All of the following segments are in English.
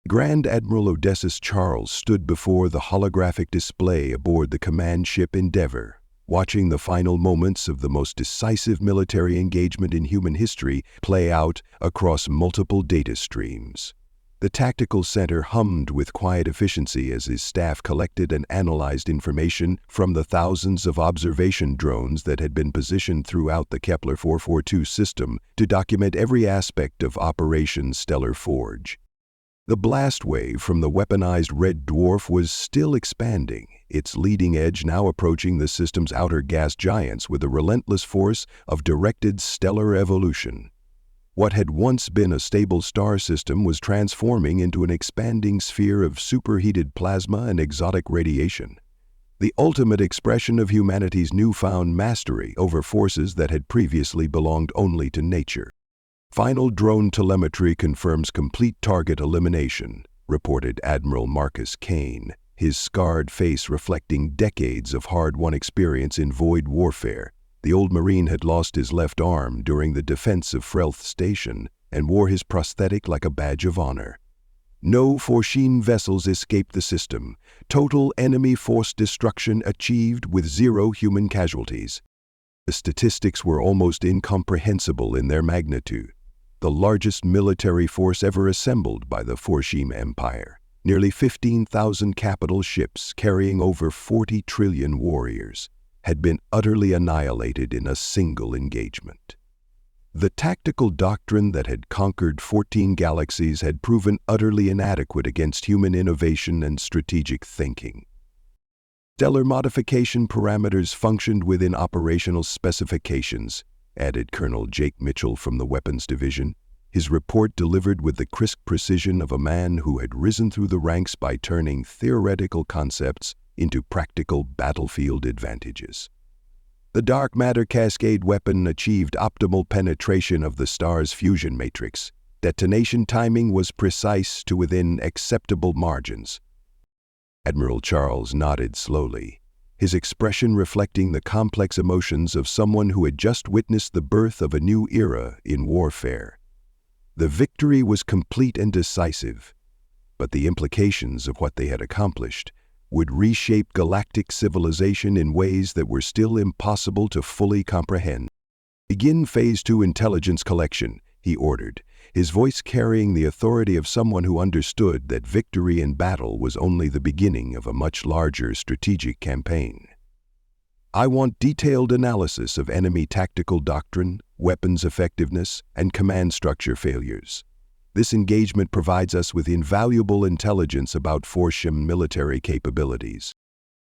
Grand Admiral Odysseus Charles stood before the holographic display aboard the command ship Endeavour, watching the final moments of the most decisive military engagement in human history play out across multiple data streams. The tactical center hummed with quiet efficiency as his staff collected and analyzed information from the thousands of observation drones that had been positioned throughout the Kepler 442 system to document every aspect of Operation Stellar Forge. The blast wave from the weaponized red dwarf was still expanding, its leading edge now approaching the system's outer gas giants with a relentless force of directed stellar evolution. What had once been a stable star system was transforming into an expanding sphere of superheated plasma and exotic radiation, the ultimate expression of humanity's newfound mastery over forces that had previously belonged only to nature. Final drone telemetry confirms complete target elimination, reported Admiral Marcus Kane, his scarred face reflecting decades of hard-won experience in void warfare. The old Marine had lost his left arm during the defense of Frelth Station and wore his prosthetic like a badge of honor. No Forshim vessels escaped the system. Total enemy force destruction achieved with 0 human casualties. The statistics were almost incomprehensible in their magnitude. The largest military force ever assembled by the Forshim Empire. Nearly 15,000 capital ships carrying over 40 trillion warriors had been utterly annihilated in a single engagement. The tactical doctrine that had conquered 14 galaxies had proven utterly inadequate against human innovation and strategic thinking. Stellar modification parameters functioned within operational specifications, added Colonel Jake Mitchell from the Weapons Division, his report delivered with the crisp precision of a man who had risen through the ranks by turning theoretical concepts into practical battlefield advantages. The dark matter cascade weapon achieved optimal penetration of the star's fusion matrix. Detonation timing was precise to within acceptable margins. Admiral Charles nodded slowly, his expression reflecting the complex emotions of someone who had just witnessed the birth of a new era in warfare. The victory was complete and decisive, but the implications of what they had accomplished would reshape galactic civilization in ways that were still impossible to fully comprehend. "Begin Phase 2 intelligence collection," he ordered, his voice carrying the authority of someone who understood that victory in battle was only the beginning of a much larger strategic campaign. "I want detailed analysis of enemy tactical doctrine, weapons effectiveness, and command structure failures. This engagement provides us with invaluable intelligence about Forshim military capabilities."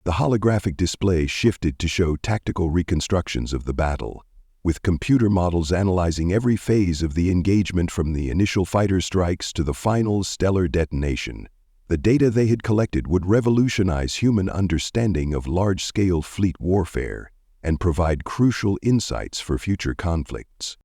The holographic display shifted to show tactical reconstructions of the battle, with computer models analyzing every phase of the engagement from the initial fighter strikes to the final stellar detonation. The data they had collected would revolutionize human understanding of large-scale fleet warfare and provide crucial insights for future conflicts.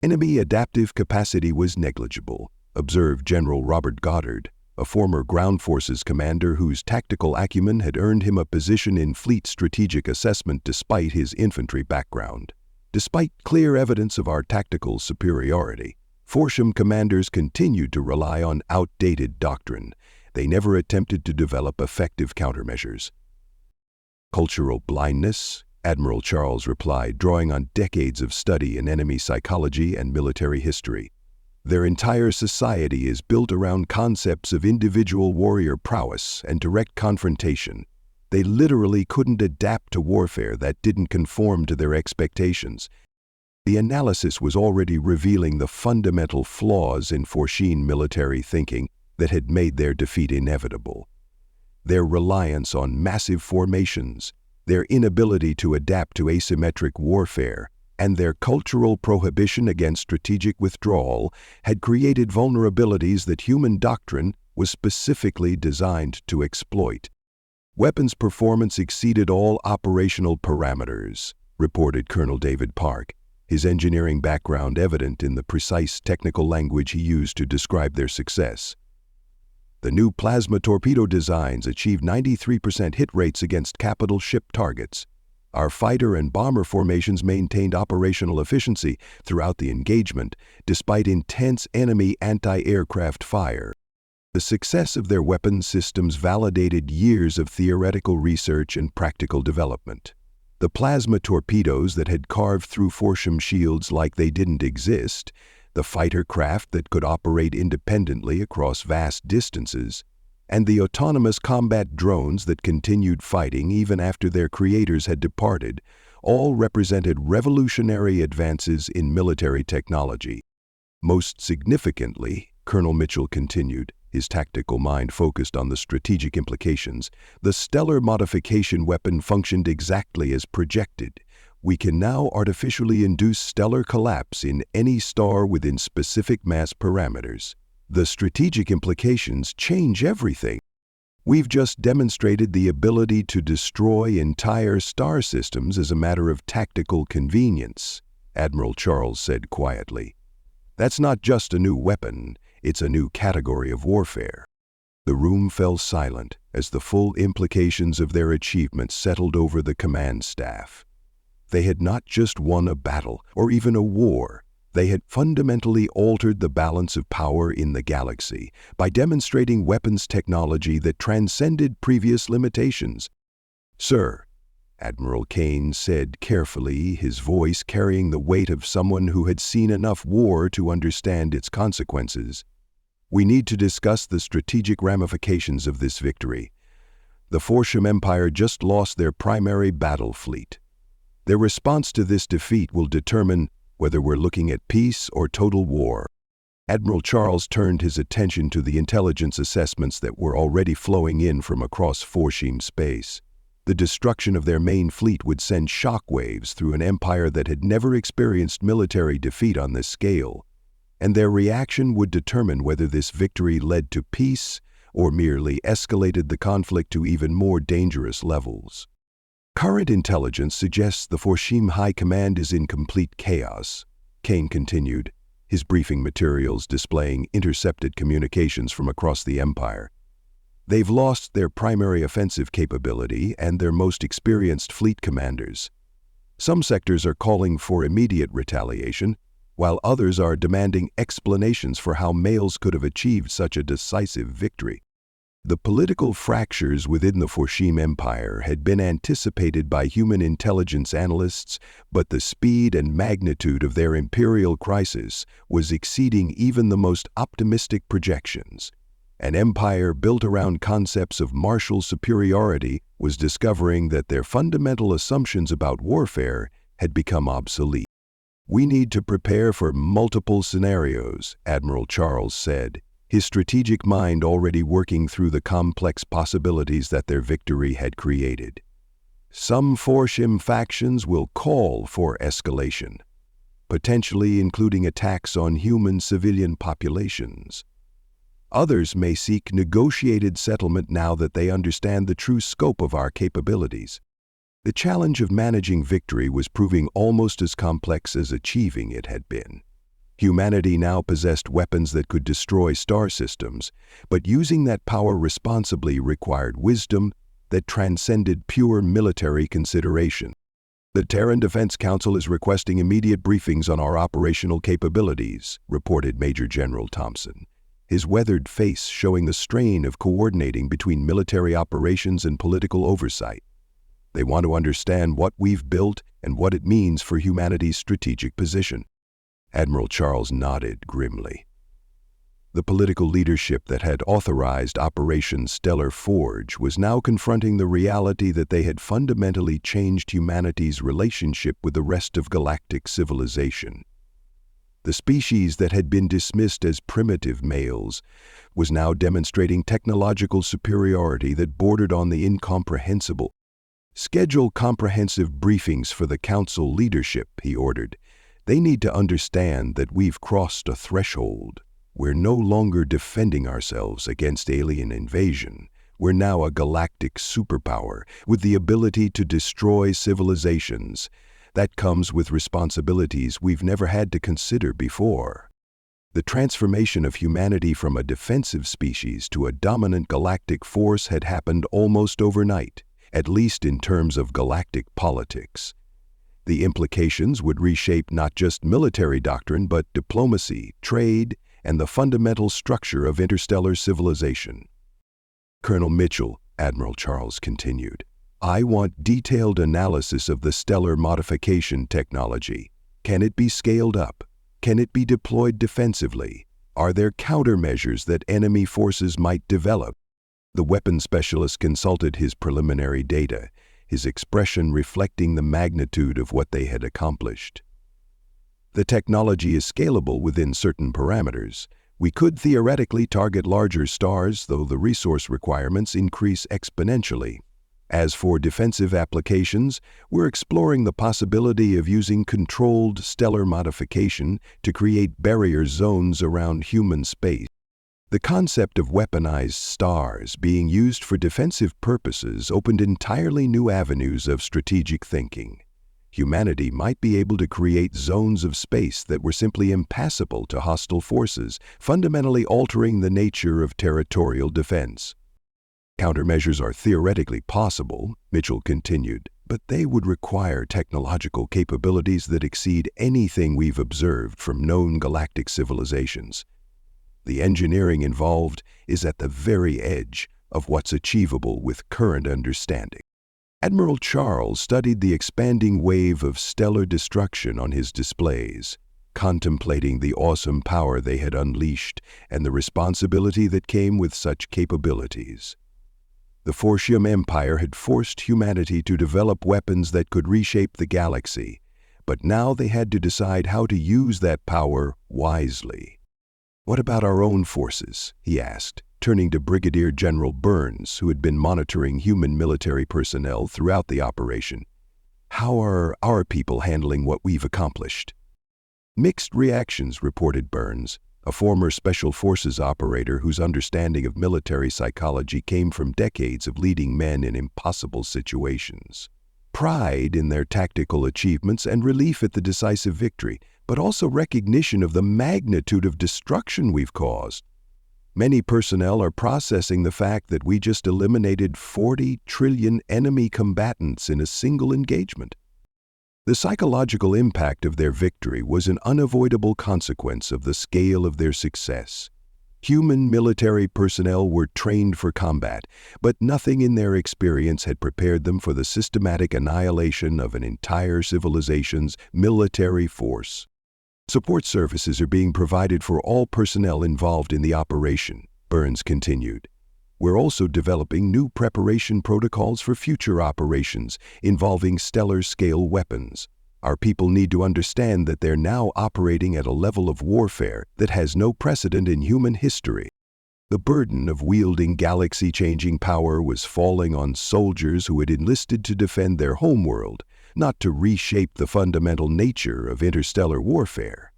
Enemy adaptive capacity was negligible, observed General Robert Goddard, a former ground forces commander whose tactical acumen had earned him a position in fleet strategic assessment despite his infantry background. Despite clear evidence of our tactical superiority, Forshim commanders continued to rely on outdated doctrine. They never attempted to develop effective countermeasures. "Cultural blindness," Admiral Charles replied, drawing on decades of study in enemy psychology and military history. "Their entire society is built around concepts of individual warrior prowess and direct confrontation. They literally couldn't adapt to warfare that didn't conform to their expectations." The analysis was already revealing the fundamental flaws in Forshim military thinking that had made their defeat inevitable. Their reliance on massive formations, their inability to adapt to asymmetric warfare, and their cultural prohibition against strategic withdrawal had created vulnerabilities that human doctrine was specifically designed to exploit. "Weapons performance exceeded all operational parameters," reported Colonel David Park, his engineering background evident in the precise technical language he used to describe their success. "The new plasma torpedo designs achieved 93% hit rates against capital ship targets. Our fighter and bomber formations maintained operational efficiency throughout the engagement, despite intense enemy anti-aircraft fire." The success of their weapons systems validated years of theoretical research and practical development. The plasma torpedoes that had carved through Forshim shields like they didn't exist, the fighter craft that could operate independently across vast distances, and the autonomous combat drones that continued fighting even after their creators had departed, all represented revolutionary advances in military technology. Most significantly, Colonel Mitchell continued, his tactical mind focused on the strategic implications, the stellar modification weapon functioned exactly as projected. We can now artificially induce stellar collapse in any star within specific mass parameters. The strategic implications change everything. We've just demonstrated the ability to destroy entire star systems as a matter of tactical convenience, Admiral Charles said quietly. That's not just a new weapon, it's a new category of warfare. The room fell silent as the full implications of their achievements settled over the command staff. They had not just won a battle or even a war. They had fundamentally altered the balance of power in the galaxy by demonstrating weapons technology that transcended previous limitations. "Sir," Admiral Kane said carefully, his voice carrying the weight of someone who had seen enough war to understand its consequences, "we need to discuss the strategic ramifications of this victory. The Forshim Empire just lost their primary battle fleet. Their response to this defeat will determine whether we're looking at peace or total war." Admiral Charles turned his attention to the intelligence assessments that were already flowing in from across Forshim space. The destruction of their main fleet would send shockwaves through an empire that had never experienced military defeat on this scale, and their reaction would determine whether this victory led to peace or merely escalated the conflict to even more dangerous levels. "Current intelligence suggests the Forshim High Command is in complete chaos," Kane continued, his briefing materials displaying intercepted communications from across the Empire. "They've lost their primary offensive capability and their most experienced fleet commanders. Some sectors are calling for immediate retaliation, while others are demanding explanations for how males could have achieved such a decisive victory." The political fractures within the Forshim Empire had been anticipated by human intelligence analysts, but the speed and magnitude of their imperial crisis was exceeding even the most optimistic projections. An empire built around concepts of martial superiority was discovering that their fundamental assumptions about warfare had become obsolete. "We need to prepare for multiple scenarios," Admiral Charles said, his strategic mind already working through the complex possibilities that their victory had created. "Some Forshim factions will call for escalation, potentially including attacks on human civilian populations. Others may seek negotiated settlement now that they understand the true scope of our capabilities." The challenge of managing victory was proving almost as complex as achieving it had been. Humanity now possessed weapons that could destroy star systems, but using that power responsibly required wisdom that transcended pure military consideration. "The Terran Defense Council is requesting immediate briefings on our operational capabilities," reported Major General Thompson, his weathered face showing the strain of coordinating between military operations and political oversight. "They want to understand what we've built and what it means for humanity's strategic position." Admiral Charles nodded grimly. The political leadership that had authorized Operation Stellar Forge was now confronting the reality that they had fundamentally changed humanity's relationship with the rest of galactic civilization. The species that had been dismissed as primitive males was now demonstrating technological superiority that bordered on the incomprehensible. "Schedule comprehensive briefings for the Council leadership," he ordered. "They need to understand that we've crossed a threshold. We're no longer defending ourselves against alien invasion. We're now a galactic superpower with the ability to destroy civilizations. That comes with responsibilities we've never had to consider before." The transformation of humanity from a defensive species to a dominant galactic force had happened almost overnight, at least in terms of galactic politics. The implications would reshape not just military doctrine but diplomacy, trade, and the fundamental structure of interstellar civilization. Colonel Mitchell, Admiral Charles continued, I want detailed analysis of the stellar modification technology. Can it be scaled up? Can it be deployed defensively? Are there countermeasures that enemy forces might develop? The weapons specialist consulted his preliminary data, his expression reflecting the magnitude of what they had accomplished. The technology is scalable within certain parameters. We could theoretically target larger stars, though the resource requirements increase exponentially. As for defensive applications, we're exploring the possibility of using controlled stellar modification to create barrier zones around human space. The concept of weaponized stars being used for defensive purposes opened entirely new avenues of strategic thinking. Humanity might be able to create zones of space that were simply impassable to hostile forces, fundamentally altering the nature of territorial defense. Countermeasures are theoretically possible, Mitchell continued, but they would require technological capabilities that exceed anything we've observed from known galactic civilizations. The engineering involved is at the very edge of what's achievable with current understanding. Admiral Charles studied the expanding wave of stellar destruction on his displays, contemplating the awesome power they had unleashed and the responsibility that came with such capabilities. The Forshim Empire had forced humanity to develop weapons that could reshape the galaxy, but now they had to decide how to use that power wisely. What about our own forces? He asked, turning to Brigadier General Burns, who had been monitoring human military personnel throughout the operation. How are our people handling what we've accomplished? Mixed reactions, reported Burns, a former Special Forces operator whose understanding of military psychology came from decades of leading men in impossible situations. Pride in their tactical achievements and relief at the decisive victory, but also recognition of the magnitude of destruction we've caused. Many personnel are processing the fact that we just eliminated 40 trillion enemy combatants in a single engagement. The psychological impact of their victory was an unavoidable consequence of the scale of their success. Human military personnel were trained for combat, but nothing in their experience had prepared them for the systematic annihilation of an entire civilization's military force. Support services are being provided for all personnel involved in the operation, Burns continued. We're also developing new preparation protocols for future operations involving stellar-scale weapons. Our people need to understand that they're now operating at a level of warfare that has no precedent in human history. The burden of wielding galaxy-changing power was falling on soldiers who had enlisted to defend their homeworld, not to reshape the fundamental nature of interstellar warfare.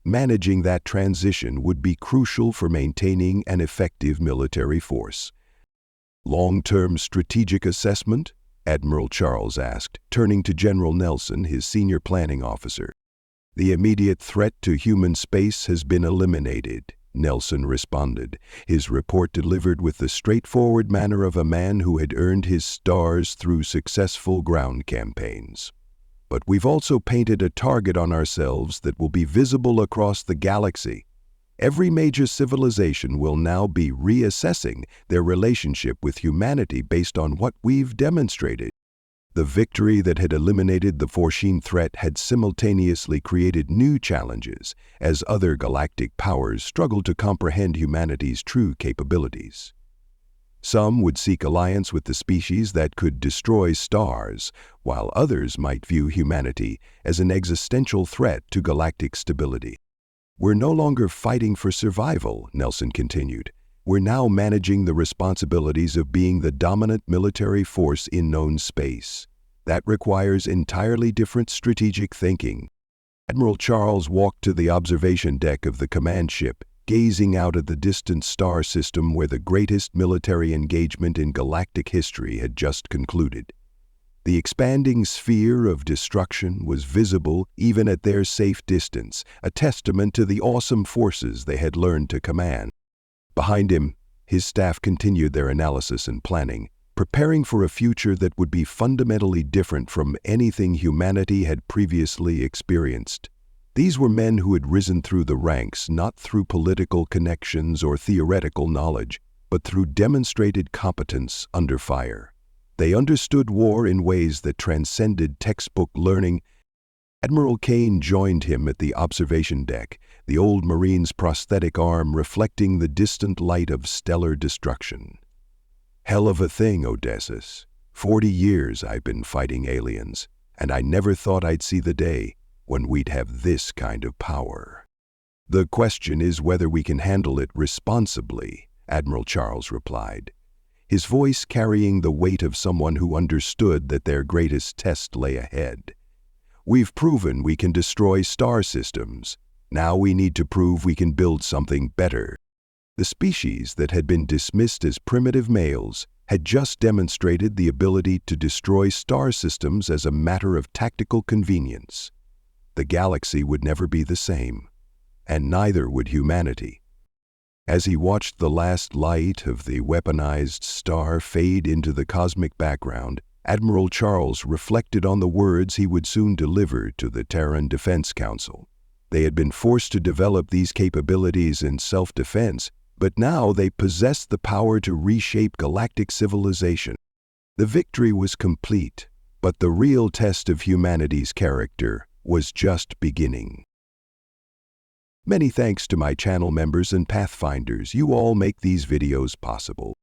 Managing that transition would be crucial for maintaining an effective military force. Long-term strategic assessment? Admiral Charles asked, turning to General Nelson, his senior planning officer. The immediate threat to human space has been eliminated, Nelson responded, his report delivered with the straightforward manner of a man who had earned his stars through successful ground campaigns. But we've also painted a target on ourselves that will be visible across the galaxy. Every major civilization will now be reassessing their relationship with humanity based on what we've demonstrated. The victory that had eliminated the Forshim threat had simultaneously created new challenges as other galactic powers struggled to comprehend humanity's true capabilities. Some would seek alliance with the species that could destroy stars, while others might view humanity as an existential threat to galactic stability. We're no longer fighting for survival, Nelson continued. We're now managing the responsibilities of being the dominant military force in known space. That requires entirely different strategic thinking. Admiral Charles walked to the observation deck of the command ship, gazing out at the distant star system where the greatest military engagement in galactic history had just concluded. The expanding sphere of destruction was visible even at their safe distance, a testament to the awesome forces they had learned to command. Behind him, his staff continued their analysis and planning, preparing for a future that would be fundamentally different from anything humanity had previously experienced. These were men who had risen through the ranks not through political connections or theoretical knowledge, but through demonstrated competence under fire. They understood war in ways that transcended textbook learning. Admiral Kane joined him at the observation deck, the old Marine's prosthetic arm reflecting the distant light of stellar destruction. "Hell of a thing, Odysseus. 40 years I've been fighting aliens, and I never thought I'd see the day when we'd have this kind of power. The question is whether we can handle it responsibly," Admiral Charles replied, his voice carrying the weight of someone who understood that their greatest test lay ahead. "We've proven we can destroy star systems. Now we need to prove we can build something better." The species that had been dismissed as primitive males had just demonstrated the ability to destroy star systems as a matter of tactical convenience. The galaxy would never be the same, and neither would humanity. As he watched the last light of the weaponized star fade into the cosmic background, Admiral Charles reflected on the words he would soon deliver to the Terran Defense Council. They had been forced to develop these capabilities in self-defense, but now they possessed the power to reshape galactic civilization. The victory was complete, but the real test of humanity's character was just beginning. Many thanks to my channel members and Pathfinders. You all make these videos possible.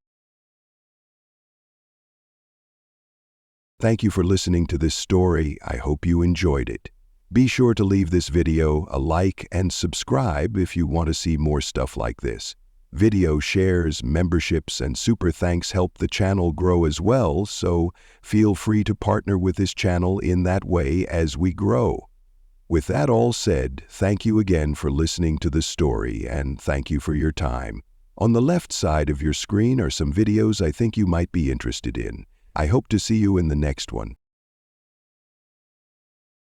Thank you for listening to this story. I hope you enjoyed it. Be sure to leave this video a like and subscribe if you want to see more stuff like this. Video shares, memberships, and super thanks help the channel grow as well, so feel free to partner with this channel in that way as we grow. With that all said, thank you again for listening to the story, and thank you for your time. On the left side of your screen are some videos I think you might be interested in. I hope to see you in the next one.